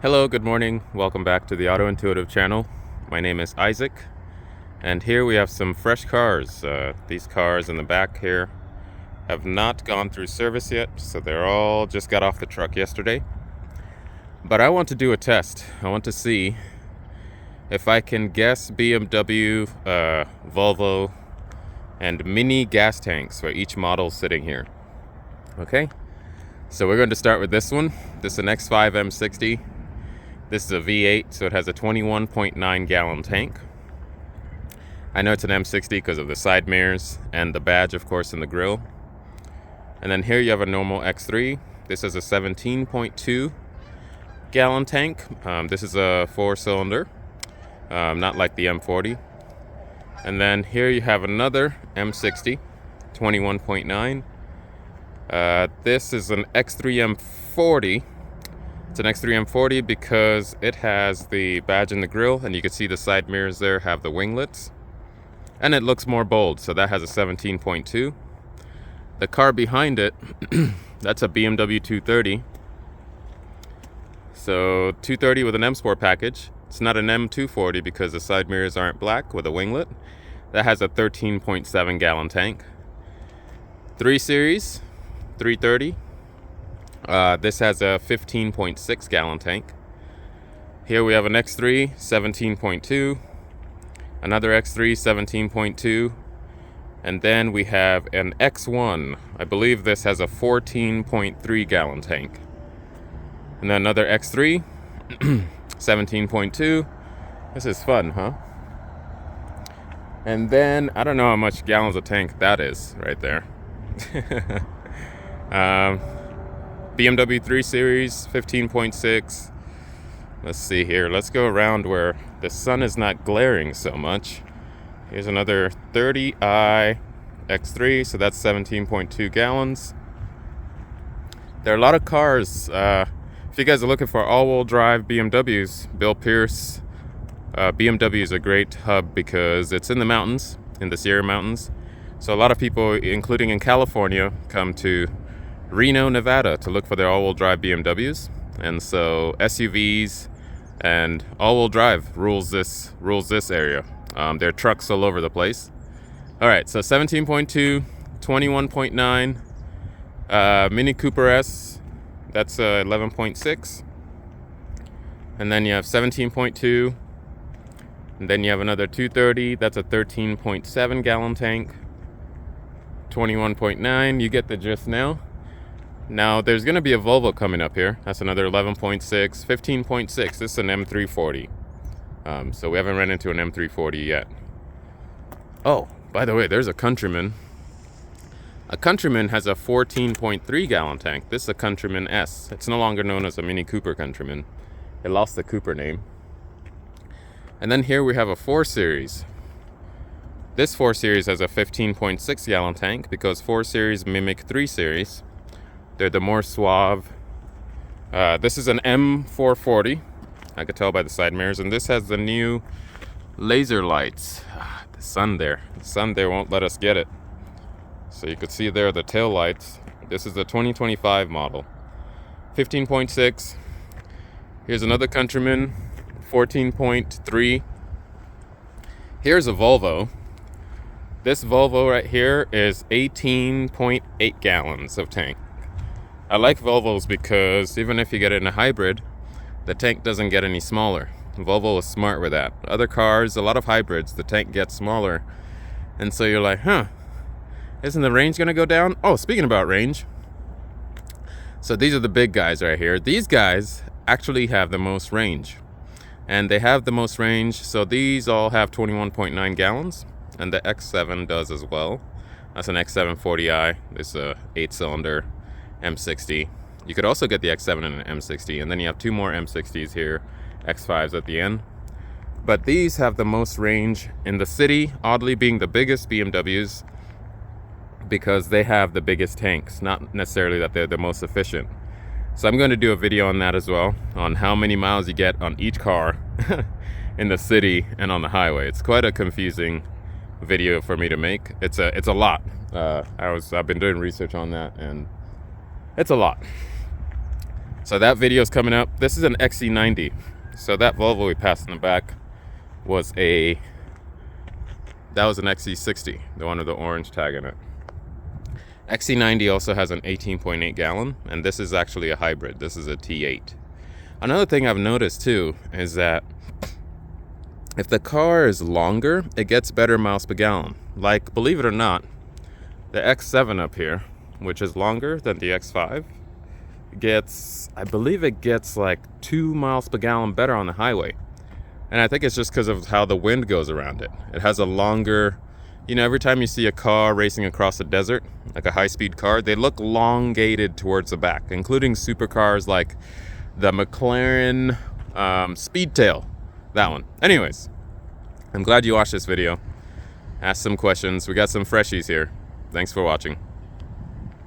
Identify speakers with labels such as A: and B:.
A: Hello, good morning. Welcome back to the Auto Intuitive channel. My name is Isaac, and here we have some fresh cars. These cars in the back here have not gone through service yet, so they're all just got off the truck yesterday. But I want to do a test. I want to see if I can guess BMW, Volvo, and Mini gas tanks for each model sitting here. Okay, so we're going to start with this one. This is an X5 M60. This is a V8, so it has a 21.9 gallon tank. I know it's an M60 because of the side mirrors and the badge, of course, in the grille. And then here you have a normal X3. This is a 17.2 gallon tank. This is a 4-cylinder, not like the M40. And then here you have another M60, 21.9. This is an X3 M40. It's an X3 M40 because it has the badge in the grille, and you can see the side mirrors there have the winglets. And it looks more bold, so that has a 17.2. The car behind it, that's a BMW 230. So 230 with an M Sport package. It's not an M240 because the side mirrors aren't black with a winglet. That has a 13.7 gallon tank. 3 Series, 330. This has a 15.6 gallon tank. Here we have an X3, 17.2. Another X3, 17.2. And then we have an X1. I believe this has a 14.3 gallon tank. And then another X3, 17.2. This is fun, huh? And then, I don't know how much gallons of tank that is right there. BMW 3 Series, 15.6. Let's see here. Let's go around where the sun is not glaring so much. Here's another 30i X3, so that's 17.2 gallons. There are a lot of cars. If you guys are looking for all-wheel drive BMWs, Bill Pierce, BMW is a great hub because it's in the mountains, in the Sierra Mountains. So a lot of people, including in California, come to Reno, Nevada to look for their all-wheel drive BMWs. And so SUVs and all-wheel drive rules this area. There are trucks all over the place. All right, so 17.2, 21.9, Mini Cooper S, that's 11.6. And then you have 17.2. And then you have another 230, that's a 13.7 gallon tank. 21.9, you get the gist now. Now, there's going to be a Volvo coming up here. That's another 11.6, 15.6. This is an M340. So we haven't run into an M340 yet. Oh, by the way, there's a Countryman. A Countryman has a 14.3 gallon tank. This is a Countryman S. It's no longer known as a Mini Cooper Countryman. It lost the Cooper name. And then here we have a 4 Series. This 4 Series has a 15.6 gallon tank because 4 Series mimic 3 Series. They're the more suave. This is an M440. I could tell by the side mirrors. And this has the new laser lights. The sun there won't let us get it. So you could see there the tail lights. This is the 2025 model. 15.6. Here's another Countryman. 14.3. Here's a Volvo. This Volvo right here is 18.8 gallons of tank. I like Volvos because even if you get it in a hybrid, the tank doesn't get any smaller. Volvo is smart with that. Other cars, a lot of hybrids, the tank gets smaller. And so you're like, isn't the range going to go down? Oh, speaking about range. So these are the big guys right here. These guys actually have the most range. And they have the most range. So these all have 21.9 gallons. And the X7 does as well. That's an X7 40i. This is a 8-cylinder M60. You could also get the X7 and an M60, and then you have 2 more M60s here, X5s at the end. But these have the most range in the city, oddly being the biggest BMWs because they have the biggest tanks, not necessarily that they're the most efficient. So I'm going to do a video on that as well, on how many miles you get on each car in the city and on the highway. It's quite a confusing video for me to make. It's a lot. I've been doing research on that, and it's a lot. So that video is coming up. This is an XC90. So that Volvo we passed in the back was an XC60, the one with the orange tag in it. XC90 also has an 18.8 gallon, and this is actually a hybrid. This is a T8. Another thing I've noticed too is that if the car is longer, it gets better miles per gallon. Like, believe it or not, the X7 up here, which is longer than the X5, I believe it gets like 2 miles per gallon better on the highway. And I think it's just because of how the wind goes around it. It has a longer, every time you see a car racing across the desert, like a high-speed car, they look elongated towards the back, including supercars like the McLaren Speedtail, that one. Anyways, I'm glad you watched this video. Ask some questions. We got some freshies here. Thanks for watching.